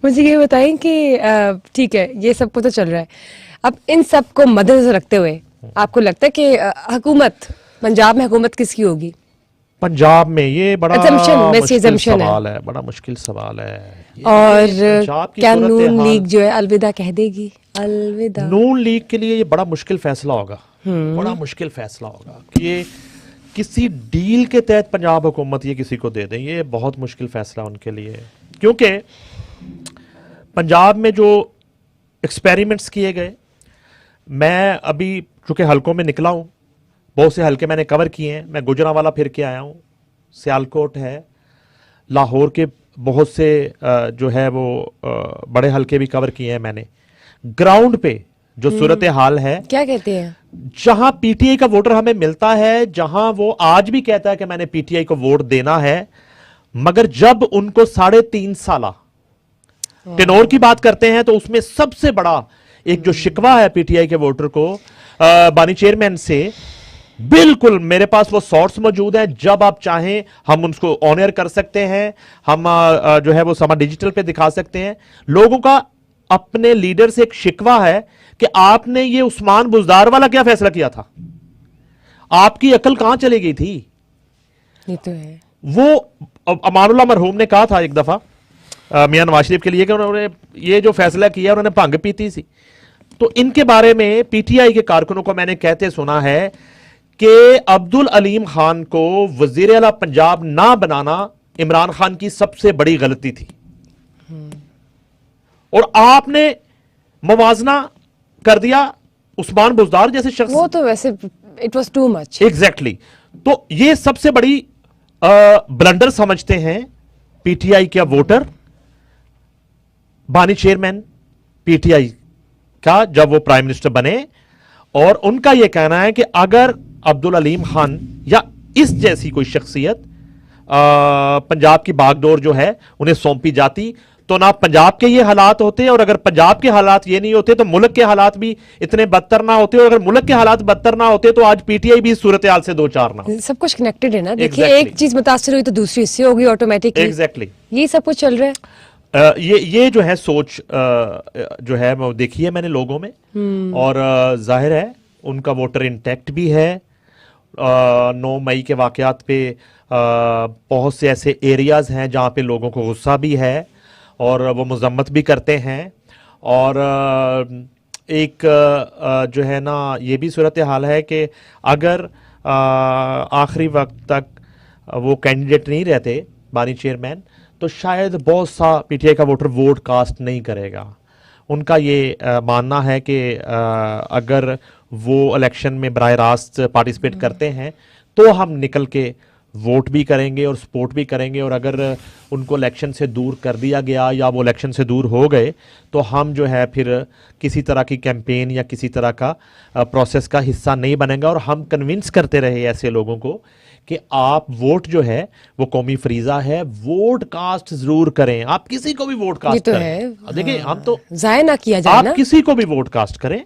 मुझे ये बताएं कि ठीक है, ये सब कुछ तो चल रहा है, अब इन सब को मद्देनजर रखते हुए आपको लगता है कि हुकूमत, पंजाब में हुकूमत किसकी होगी? पंजाब में ये बड़ा Assumption, वैसे मुश्किल assumption है। सवाल है, बड़ा मुश्किल सवाल है। और पंजाब की क्या सूरत नून हाल, लीग जो है अलविदा कह देगी? अलविदा। नून लीग के लिए ये बड़ा मुश्किल फैसला होगा, बड़ा मुश्किल फैसला होगा कि ये किसी डील के तहत पंजाब हुकूमत ये किसी को दे दें। ये बहुत मुश्किल फैसला उनके लिए, क्योंकि पंजाब में जो एक्सपेरिमेंट्स किए गए, मैं अभी चूंकि हलकों में निकला हूँ, बहुत से हलके मैंने कवर किए हैं। मैं गुजरांवाला फिर के आया हूँ, सियालकोट है, लाहौर के बहुत से जो है वो बड़े हलके भी कवर किए हैं मैंने। ग्राउंड पे जो सूरत हाल है, क्या कहते हैं? जहां पीटीआई का वोटर हमें मिलता है, जहां वो आज भी कहता है कि मैंने पीटीआई को वोट देना है, मगर जब उनको 3.5 साल टेनोर की बात करते हैं तो उसमें सबसे बड़ा एक जो शिकवा है पीटीआई के वोटर को बानी चेयरमैन से, बिल्कुल मेरे पास वो सोर्स मौजूद है, जब आप चाहें हम उनको ऑनर कर सकते हैं, हम जो है वो समा डिजिटल पे दिखा सकते हैं। लोगों का अपने लीडर से एक शिकवा है कि आपने ये उस्मान बुजदार वाला क्या फैसला किया था, आपकी अकल कहां चली गई थी? ये तो है। वो अमानुल्लाह मरहूम ने कहा था एक दफा मियां नवाज शरीफ के लिए कि उन्होंने ये जो फैसला किया उन्होंने भंग पीती थी। तो इनके बारे में पीटीआई के कारकुनों को मैंने कहते सुना है कि अब्दुल अलीम खान को वजीर आला पंजाब ना बनाना इमरान खान की सबसे बड़ी गलती थी, और आपने मवाजना कर दिया उस्मान बुजदार जैसे शख्स। वो तो वैसे it was too much. Exactly. तो ये सबसे बड़ी ब्लंडर समझते हैं पीटीआई के वोटर, बानी चेयरमैन पीटीआई का जब वो प्राइम मिनिस्टर बने, और उनका यह कहना है कि अगर अब्दुल अलीम खान या इस जैसी कोई शख्सियत पंजाब की बागडोर जो है उन्हें सौंपी जाती तो ना पंजाब के ये हालात होते, और अगर पंजाब के हालात ये नहीं होते तो मुल्क के हालात भी इतने बदतर ना होते, और अगर मुल्क के हालात बदतर ना होते तो आज पीटीआई भी इस सूरत हाल से दो चार ना हो। सब कुछ कनेक्टेड है ना, देखिए Exactly. एक चीज मुतासर हुई तो दूसरी इससे होगी ऑटोमेटिकली। एग्जैक्टली। ये सब कुछ चल रहा है। ये जो है सोच जो है वो देखी है मैंने लोगों में, और जाहिर है उनका वोटर इंटैक्ट भी है। 9 मई के वाकयात पे बहुत से ऐसे एरियाज हैं जहाँ पे लोगों को गुस्सा भी है और वो मजम्मत भी करते हैं, और एक जो है ना ये भी सूरत हाल है कि अगर आखिरी वक्त तक वो कैंडिडेट नहीं रहते बानी चेयरमैन, तो शायद बहुत सा पीटीआई का वोटर वोट कास्ट नहीं करेगा। उनका ये मानना है कि अगर वो इलेक्शन में बराह रास्त पार्टिसिपेट करते हैं तो हम निकल के वोट भी करेंगे और सपोर्ट भी करेंगे, और अगर उनको इलेक्शन से दूर कर दिया गया या वो इलेक्शन से दूर हो गए तो हम जो है फिर किसी तरह की कैंपेन या किसी तरह का प्रोसेस का हिस्सा नहीं बनेगा, और हम कन्विंस करते रहे ऐसे लोगों को कि आप वोट जो है वो कौमी फरीजा है, वोट कास्ट जरूर करें। आप किसी को भी वोट ये कास्ट तो करें। है। देखिए हम तो जाया ना किया जाए आप ना। किसी को भी वोट कास्ट करें,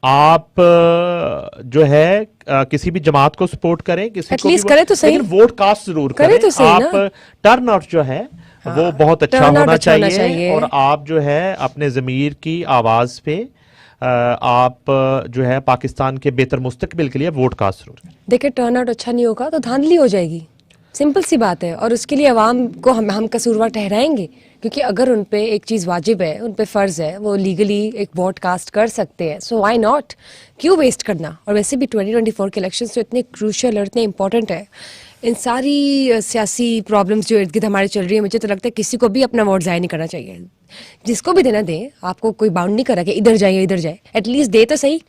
आप जो है किसी भी जमात को सपोर्ट करें, किसी को भी Atleast करे तो सही। लेकिन वोट कास्ट जरूर करे करें। तो सही आप ना। टर्न आउट जो है वो बहुत अच्छा turnout होना अच्छा होना चाहिए, चाहिए। और आप जो है अपने ज़मीर की आवाज़ पे आप जो है पाकिस्तान के बेहतर मुस्तकबिल के लिए वोट कास्ट जरूर करें। देखिए टर्नआउट अच्छा नहीं होगा तो धांधली हो जाएगी, सिंपल सी बात है, और उसके लिए अवाम को हम कसूरवार ठहराएंगे, क्योंकि अगर उन पे एक चीज़ वाजिब है, उन पे फ़र्ज़ है, वो लीगली एक वोट कास्ट कर सकते हैं, सो व्हाई नॉट, क्यों वेस्ट करना। और वैसे भी 2024 के इलेक्शंस तो इतने क्रूशियल और इतने इंपॉर्टेंट है, इन सारी सियासी प्रॉब्लम्स जो इर्द गिर्द हमारे चल रही है, मुझे तो लगता है किसी को भी अपना वोट ज़ाया नहीं करना चाहिए। जिसको भी देना दें, आपको कोई बाउंड नहीं करा कि इधर जाए या इधर जाए, एटलीस्ट दे तो सही।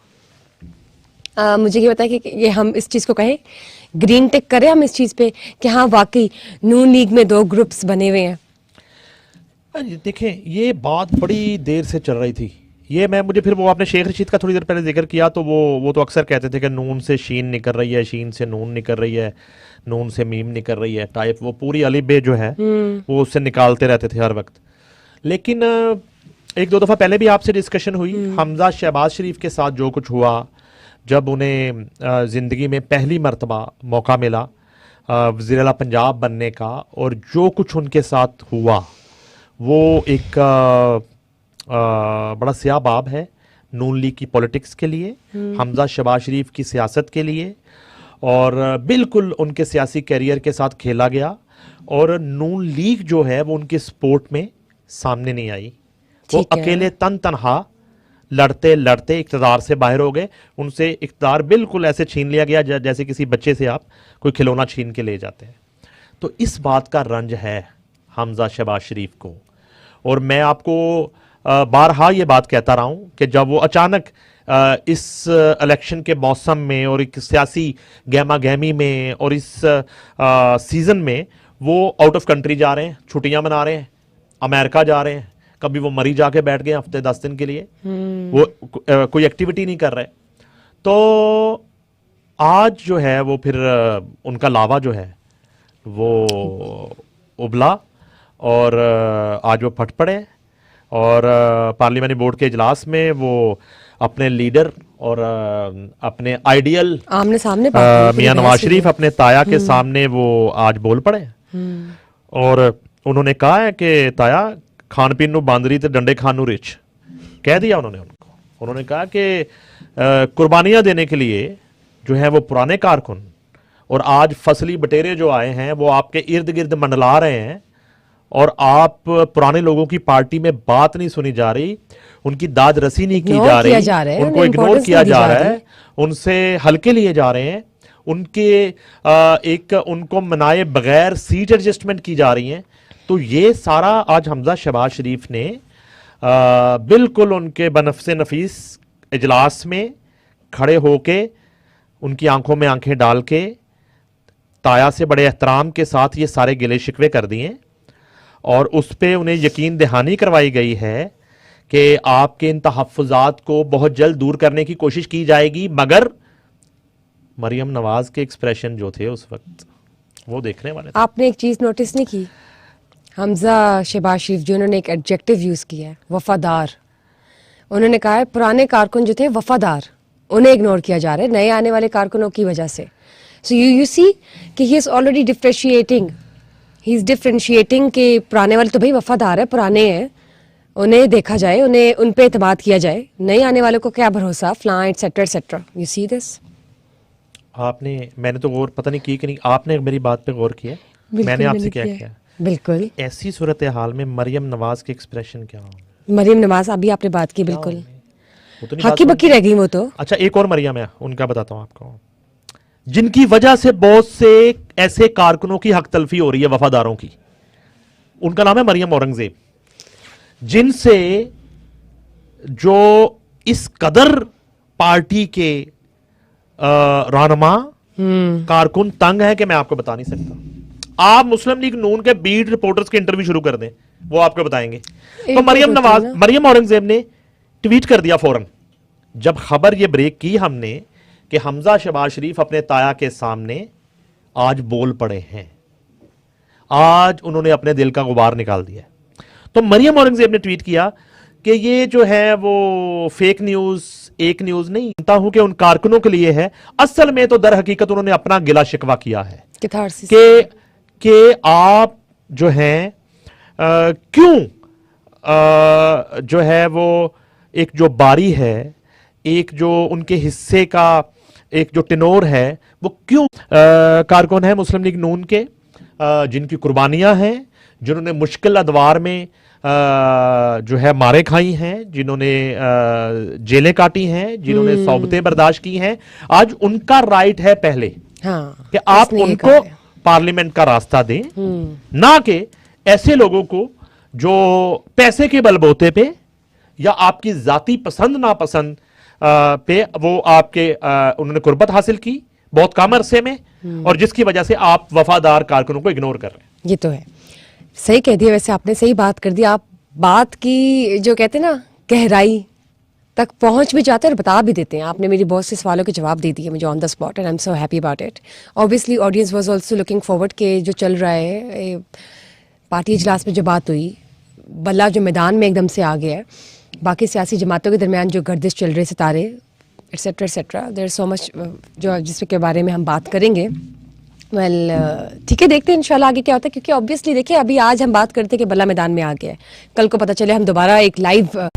मुझे ये बताया कि ये हम इस चीज़ को कहें, ग्रीन टिक करें हम इस चीज़ पे कि हाँ वाकई नून लीग में 2 ग्रुप्स बने हुए हैं। देखें ये बात बड़ी देर से चल रही थी, ये मुझे फिर वो आपने शेख रशीद का थोड़ी देर पहले जिक्र किया, तो वो तो अक्सर कहते थे कि नून से शीन निकल रही है, शीन से नून निकल रही है, नून से मीम निकल रही है टाइप, वो पूरी अली बे जो है वो उससे निकालते रहते थे हर वक्त। लेकिन 1-2 दफ़ा पहले भी आपसे डिस्कशन हुई, हमजा शहबाज शरीफ के साथ जो कुछ हुआ, जब उन्हें ज़िंदगी में पहली मर्तबा मौका मिला वज़ीर आला पंजाब बनने का, और जो कुछ उनके साथ हुआ वो एक बड़ा स्याह बाब है नून लीग की पॉलिटिक्स के लिए, हमजा शहबाज शरीफ की सियासत के लिए, और बिल्कुल उनके सियासी कैरियर के साथ खेला गया। और नून लीग जो है वो उनके सपोर्ट में सामने नहीं आई, वो ठीक है। अकेले तनहा लड़ते लड़ते इक़्तिदार से बाहर हो गए। उनसे इक़्तिदार बिल्कुल ऐसे छीन लिया गया जैसे किसी बच्चे से आप कोई खिलौना छीन के ले जाते हैं। तो इस बात का रंज है हमजा शहबाज शरीफ को। और मैं आपको बारहा ये बात कहता रहा हूँ कि जब वो अचानक इस इलेक्शन के मौसम में और एक सियासी गहमा गहमी में और इस सीज़न में वो आउट ऑफ कंट्री जा रहे हैं, छुट्टियां मना रहे हैं, अमेरिका जा रहे हैं, कभी वो मरी जाके बैठ गए हफ्ते 10 दिन के लिए, वो कोई एक्टिविटी नहीं कर रहे। तो आज जो है वो फिर उनका लावा जो है वो उबला और आज वो फट पड़े और पार्लियामेंट्री बोर्ड के इजलास में वो अपने लीडर और अपने आइडियल आमने सामने मियां नवाज शरीफ अपने ताया के सामने वो आज बोल पड़े। और उन्होंने कहा है कि ताया खान पीन नू बांदरी ते डंडे खान नू रिच कह दिया उन्होंने उनको। उन्होंने कहा कि कुर्बानियां देने के लिए जो है वो पुराने कारकुन और आज फसली बटेरे जो आए हैं वो आपके इर्द गिर्द मंडला रहे हैं और आप पुराने लोगों की पार्टी में बात नहीं सुनी जा रही, उनकी दाद रसी नहीं की जा रही, उनको इग्नोर किया जा रहा है, उनसे हल्के लिए जा रहे हैं, उनके उनको मनाए बगैर सीट एडजस्टमेंट की जा रही हैं। तो ये सारा आज हमजा शहबाज शरीफ ने बिल्कुल उनके बनफ़से नफीस इजलास में खड़े होके उनकी आंखों में आंखें डाल के ताया से बड़े एहतराम के साथ ये सारे गिले शिकवे कर दिए और उस पर उन्हें यकीन दहानी करवाई गई है कि आपके इन तहफ़्फ़ुज़ात को बहुत जल्द दूर करने की कोशिश की जाएगी। मगर मरियम नवाज के एक्सप्रेशन जो थे उस वक्त वो देखने वाले थे। आपने एक चीज नोटिस नहीं की, हमजा शहबाज शरीफ जो उन्होंने एक एडजेक्टिव यूज किया है वफादार। उन्होंने कहा है पुराने कारकुन जो थे वफादार, उन्हें इग्नोर किया जा रहा है नए आने वाले कारकुनों की वजह से। सो यू सी कि ही इज ऑलरेडी डिफरेंशिएटिंग कि पुराने वाले तो भाई वफादार है, पुराने हैं, उन्हें देखा जाए, उन्हें उन पे एतमाद किया जाए, नए आने वालों को क्या भरोसा, फ्लां etcetera etcetera. You see this? मैंने तो गौर पता नहीं की कि नहीं, आपने मेरी बात पे गौर किया? मैंने आपसे क्या किया? बिल्कुल। ऐसी सूरत हाल में मरियम नवाज के एक्सप्रेशन क्या होंगे? मरियम नवाज अभी आपने बात की, बिल्कुल वो तो नहीं हकी बक्की रह गई वो तो। अच्छा एक और मरियम है, उनका बताता हूं आपको, जिनकी वजह से बहुत से ऐसे कारकुनों की हक तलफी हो रही है, वफादारों की। उनका नाम है मरियम औरंगजेब, जिनसे जो इस कदर पार्टी के रहनुमा कारकुन तंग है कि मैं आपको बता नहीं सकता। आप मुस्लिम लीग नून के बीट रिपोर्टर्स के इंटरव्यू शुरू कर दें, वो आपको बताएंगे। तो मरियम औरंगजेब ने ट्वीट कर दिया फौरन, जब खबर ये ब्रेक की हमने कि हमजा शहबाज शरीफ अपने ताया के सामने आज बोल पड़े हैं, आज उन्होंने अपने दिल का गुबार निकाल दिया। तो मरियम औरंगजेब ने ट्वीट किया कि ये जो है वो फेक न्यूज, एक न्यूज नहीं, जानता हूं कि उन कारकुनों के लिए है, असल में तो दर हकीकत उन्होंने अपना गिला शिकवा किया है कि आप जो हैं क्यों जो है वो एक जो बारी है, एक जो उनके हिस्से का एक जो टिनोर है, वो क्यों कारकुन है मुस्लिम लीग नून के, जिनकी कुर्बानियां हैं, जिन्होंने मुश्किल अदवार में जो है मारे खाई हैं, जिन्होंने जेलें काटी हैं, जिन्होंने सौबतें बर्दाश्त की हैं, आज उनका राइट है पहले कि आप उनको पार्लियामेंट का रास्ता दें, ना कि ऐसे लोगों को जो पैसे के बलबूते पे या आपकी जाती पसंद नापसंद पे वो आपके उन्होंने कुर्बत हासिल की बहुत कम अरसे में, और जिसकी वजह से आप वफादार कारकुनों को इग्नोर कर रहे हैं। ये तो है, सही कह दिया, वैसे आपने सही बात कर दी। आप बात की जो कहते हैं ना गहराई तक पहुंच भी जाते हैं और बता भी देते हैं। आपने मेरी बहुत से सवालों के जवाब दे दिए मुझे on the spot, and I am so happy about it. Obviously audience was also looking forward के जो चल रहा है पार्टी इजलास में जो बात हुई, बल्ला जो मैदान में एकदम से आ गया है, बाकी सियासी जमातों के दरमियान जो गर्दिश चल रहे सितारे etcetera etcetera, there so much जो जिसके बारे में हम बात करेंगे। वेल ठीक है, देखते हैं इंशाल्लाह आगे क्या होता है, क्योंकि ऑब्वियसली देखिए अभी आज हम बात करते हैं कि बल्ला मैदान में आ गया है, कल को पता चले हम दोबारा एक लाइव